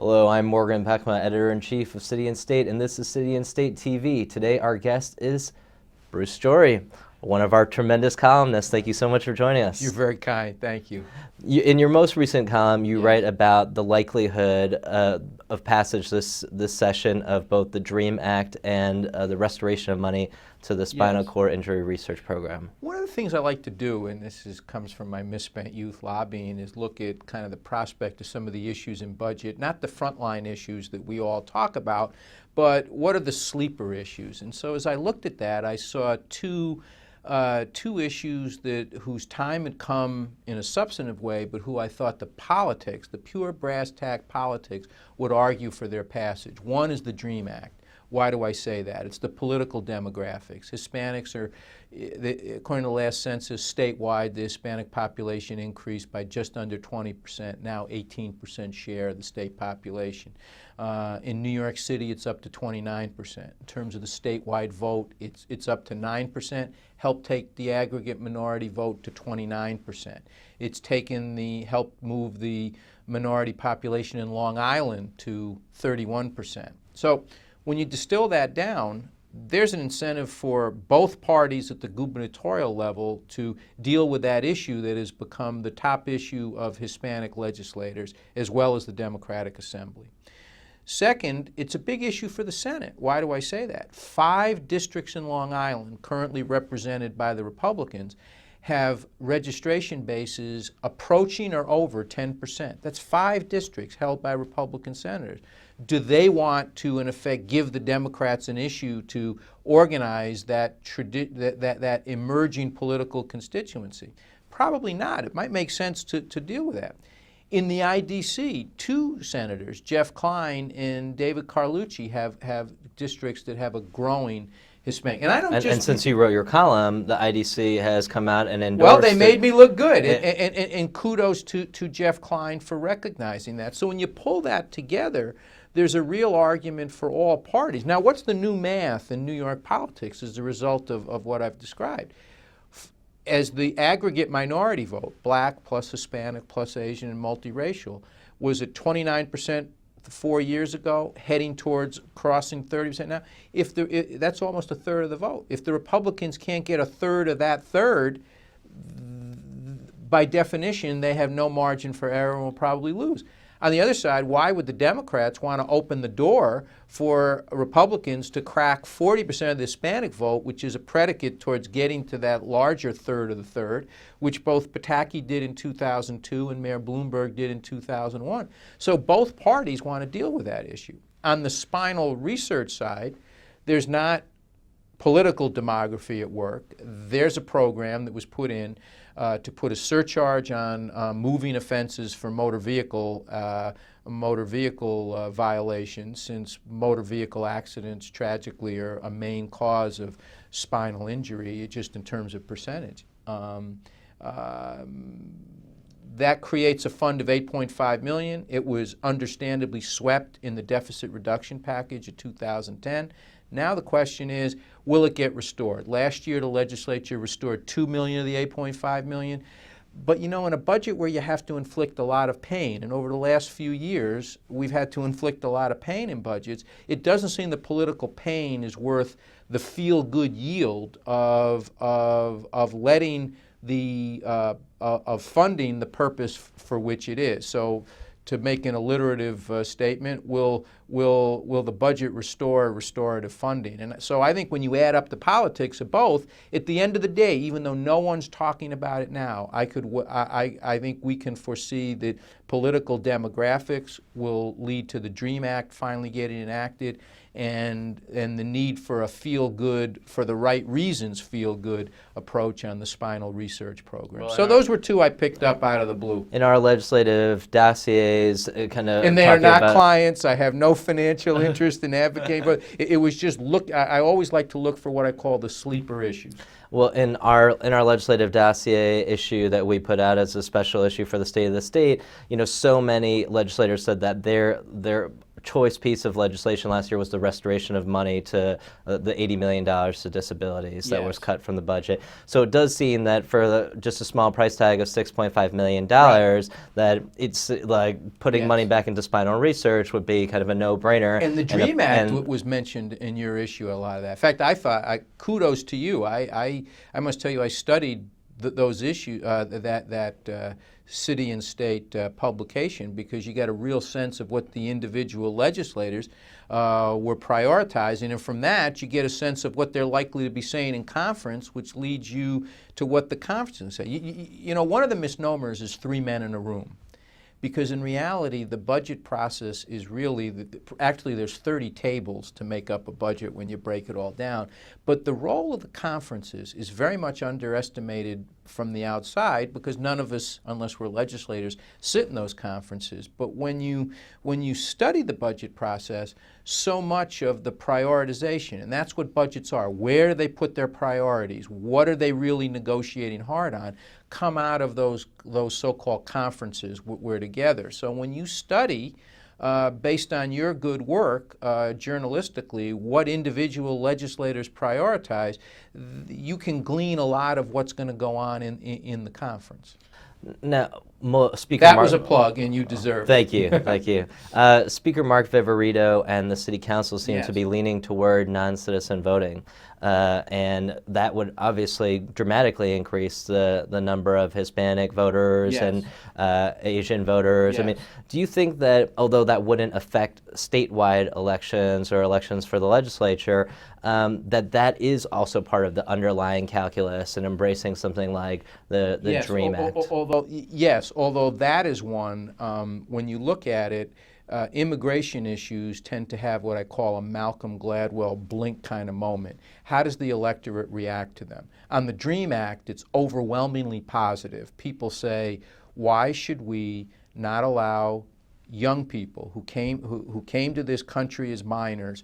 Hello, I'm Morgan Peckma, Editor-in-Chief of City and State, and this is City and State TV. Today our guest is Bruce Gyroy, one of our tremendous columnists. Thank you so much for joining us. You're very kind, thank you. In your most recent column, you write about the likelihood of passage this session of both the DREAM Act and the restoration of money to the Spinal Cord Injury Research Program. One of the things I like to do, and comes from my misspent youth lobbying, is look at kind of the prospect of some of the issues in budget, not the frontline issues that we all talk about, but what are the sleeper issues? And so as I looked at that, I saw two issues whose time had come in a substantive way, but who I thought the politics, the pure brass tack politics, would argue for their passage. One is the DREAM Act. Why do I say that? It's the political demographics. Hispanics are, according to the last census, statewide, the Hispanic population increased by just under 20%, now 18% share of the state population. In New York City, it's up to 29%. In terms of the statewide vote, it's up to 9%, helped take the aggregate minority vote to 29%. It's helped move the minority population in Long Island to 31%. So when you distill that down, there's an incentive for both parties at the gubernatorial level to deal with that issue that has become the top issue of Hispanic legislators as well as the Democratic Assembly. Second, it's a big issue for the Senate. Why do I say that? 5 districts in Long Island, currently represented by the Republicans, have registration bases approaching or over 10%. That's 5 districts held by Republican senators. Do they want to, in effect, give the Democrats an issue to organize that emerging political constituency? Probably not. It might make sense to deal with that. In the IDC, 2 senators, Jeff Kline and David Carlucci, have districts that have a growing Hispanic. And since you wrote your column, the IDC has come out and endorsed. Well, they made me look good, and kudos to Jeff Kline for recognizing that. So when you pull that together, there's a real argument for all parties. Now, what's the new math in New York politics as a result of what I've described? As the aggregate minority vote, black plus Hispanic plus Asian and multiracial, was at 29% 4 years ago, heading towards crossing 30% now. That's almost a third of the vote. If the Republicans can't get a third of that third, by definition, they have no margin for error and will probably lose. On the other side, why would the Democrats want to open the door for Republicans to crack 40% of the Hispanic vote, which is a predicate towards getting to that larger third of the third, which both Pataki did in 2002 and Mayor Bloomberg did in 2001. So both parties want to deal with that issue. On the spinal research side, there's not political demography at work. There's a program that was put in to put a surcharge on moving offenses for motor vehicle violations, since motor vehicle accidents tragically are a main cause of spinal injury, just in terms of percentage. That creates a fund of $8.5 million. It was understandably swept in the deficit reduction package of 2010. Now the question is, will it get restored? Last year, the legislature restored $2 million of the $8.5 million. But in a budget where you have to inflict a lot of pain, and over the last few years, we've had to inflict a lot of pain in budgets, it doesn't seem the political pain is worth the feel-good yield of letting of funding the purpose for which it is. So, to make an alliterative statement, will the budget restore restorative funding? And so I think when you add up the politics of both, at the end of the day, even though no one's talking about it now, I think we can foresee that political demographics will lead to the DREAM Act finally getting enacted, and the need for a feel-good, for the right reasons feel-good approach on the spinal research program. Well, so those were 2 I picked up out of the blue. In our legislative dossiers, kind of. And they are not clients. I have no financial interest in advocating, but it was just I always like to look for what I call the sleeper issues. Well, in our legislative dossier issue that we put out as a special issue for the State of the State, so many legislators said that their choice piece of legislation last year was the restoration of money to the $80 million to disabilities that was Yes. cut from the budget. So it does seem that for just a small price tag of $6.5 million, that it's like putting money back into spinal research would be kind of a no-brainer. And the DREAM Act was mentioned in your issue, a lot of that. In fact, I thought, kudos to you. I must tell you, I studied those issues, that city and state publication, because you got a real sense of what the individual legislators were prioritizing, and from that you get a sense of what they're likely to be saying in conference, which leads you to what the conference say. You know, one of the misnomers is 3 men in a room. Because in reality, the budget process is really, actually there's 30 tables to make up a budget when you break it all down. But the role of the conferences is very much underestimated from the outside, because none of us, unless we're legislators, sit in those conferences. But when you study the budget process, so much of the prioritization, and that's what budgets are, where do they put their priorities, what are they really negotiating hard on, come out of those so-called conferences we're together. So when you study, based on your good work journalistically, what individual legislators prioritize, you can glean a lot of what's going to go on in the conference. Now, Speaker that Mark, was a plug, and you deserve it. Thank you, thank you. Speaker Mark Viverito and the City Council seem to be leaning toward non-citizen voting, and that would obviously dramatically increase the number of Hispanic voters and Asian voters. I mean, do you think that, although that wouldn't affect statewide elections or elections for the legislature, that is also part of the underlying calculus in embracing something like the DREAM Act? Although that is one, when you look at it, immigration issues tend to have what I call a Malcolm Gladwell blink kind of moment. How does the electorate react to them? On the DREAM Act, it's overwhelmingly positive. People say, why should we not allow young people who came to this country as minors,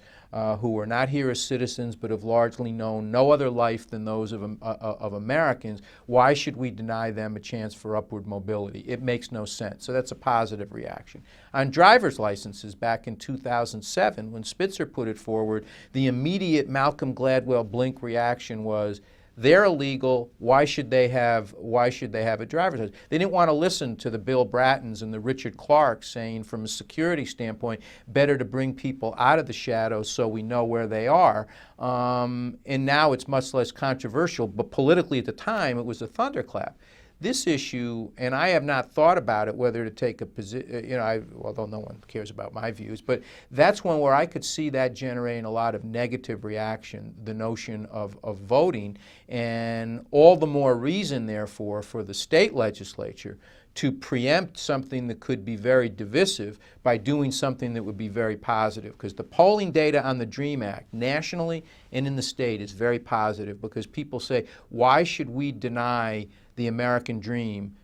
who were not here as citizens but have largely known no other life than those of Americans, why should we deny them a chance for upward mobility? It makes no sense. So that's a positive reaction. On driver's licenses back in 2007, when Spitzer put it forward, the immediate Malcolm Gladwell blink reaction was, they're illegal. Why should they have a driver's license? They didn't want to listen to the Bill Brattons and the Richard Clarks saying, from a security standpoint, better to bring people out of the shadows so we know where they are. And now it's much less controversial, but politically at the time it was a thunderclap. This issue, and I have not thought about it, whether to take a position, although no one cares about my views, but that's one where I could see that generating a lot of negative reaction, the notion of voting, and all the more reason, therefore, for the state legislature to preempt something that could be very divisive by doing something that would be very positive. Because the polling data on the DREAM Act, nationally and in the state, is very positive, because people say, why should we deny the American dream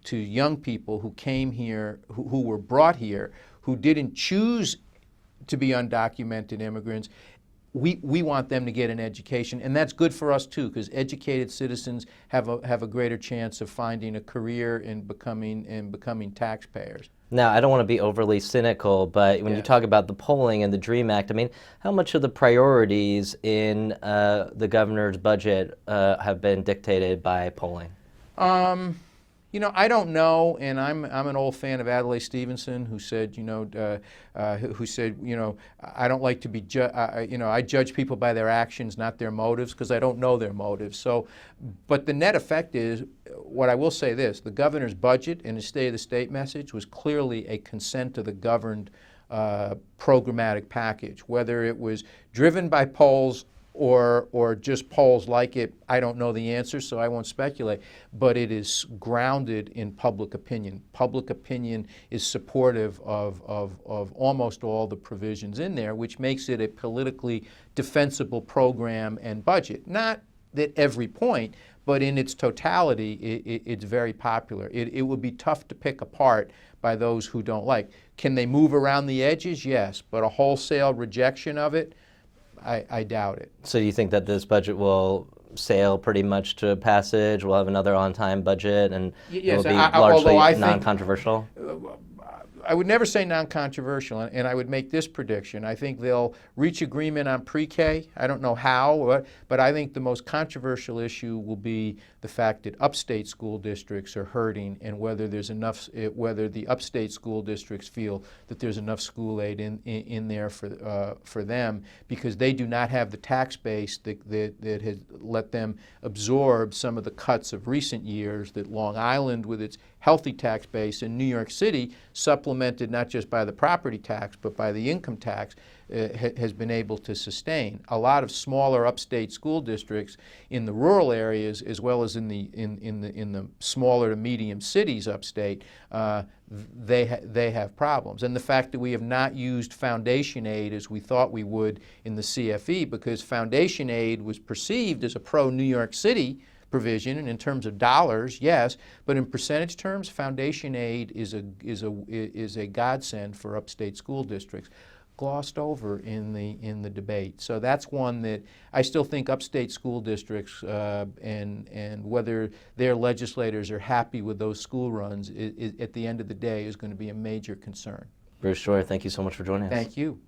to young people who came here, who were brought here, who didn't choose to be undocumented immigrants? We want them to get an education, and that's good for us too, because educated citizens have a greater chance of finding a career and becoming taxpayers. Now, I don't want to be overly cynical, but when you talk about the polling and the DREAM Act, I mean, how much of the priorities in the governor's budget have been dictated by polling? I don't know, and I'm an old fan of Adlai Stevenson, who said, I don't like to be, I judge people by their actions, not their motives, because I don't know their motives. So, but the net effect is, what I will say this: the governor's budget and his State of the State message was clearly a consent to the governed programmatic package. Whether it was driven by polls or just polls like it, I don't know the answer, so I won't speculate, but it is grounded in public opinion. Public opinion is supportive of almost all the provisions in there, which makes it a politically defensible program and budget. Not at every point, but in its totality, it's very popular. It would be tough to pick apart by those who don't like. Can they move around the edges? Yes, but a wholesale rejection of it, I doubt it. So you think that this budget will sail pretty much to passage? We'll have another on-time budget, and it will be largely non-controversial? I would never say non-controversial, and I would make this prediction. I think they'll reach agreement on pre-K. I don't know how, but I think the most controversial issue will be the fact that upstate school districts are hurting, and whether there's enough, whether the upstate school districts feel that there's enough school aid in there for them, because they do not have the tax base that has let them absorb some of the cuts of recent years that Long Island, with its healthy tax base, and New York City, supplemented not just by the property tax but by the income tax, has been able to sustain. A lot of smaller upstate school districts in the rural areas, as well as in the smaller to medium cities upstate, they have problems. And the fact that we have not used foundation aid as we thought we would in the CFE, because foundation aid was perceived as a pro-New York City provision, and in terms of dollars, yes, but in percentage terms, foundation aid is a godsend for upstate school districts, glossed over in the debate. So that's one that I still think upstate school districts and whether their legislators are happy with those school runs at the end of the day is going to be a major concern. Bruce Gyroy, thank you so much for joining us. Thank you.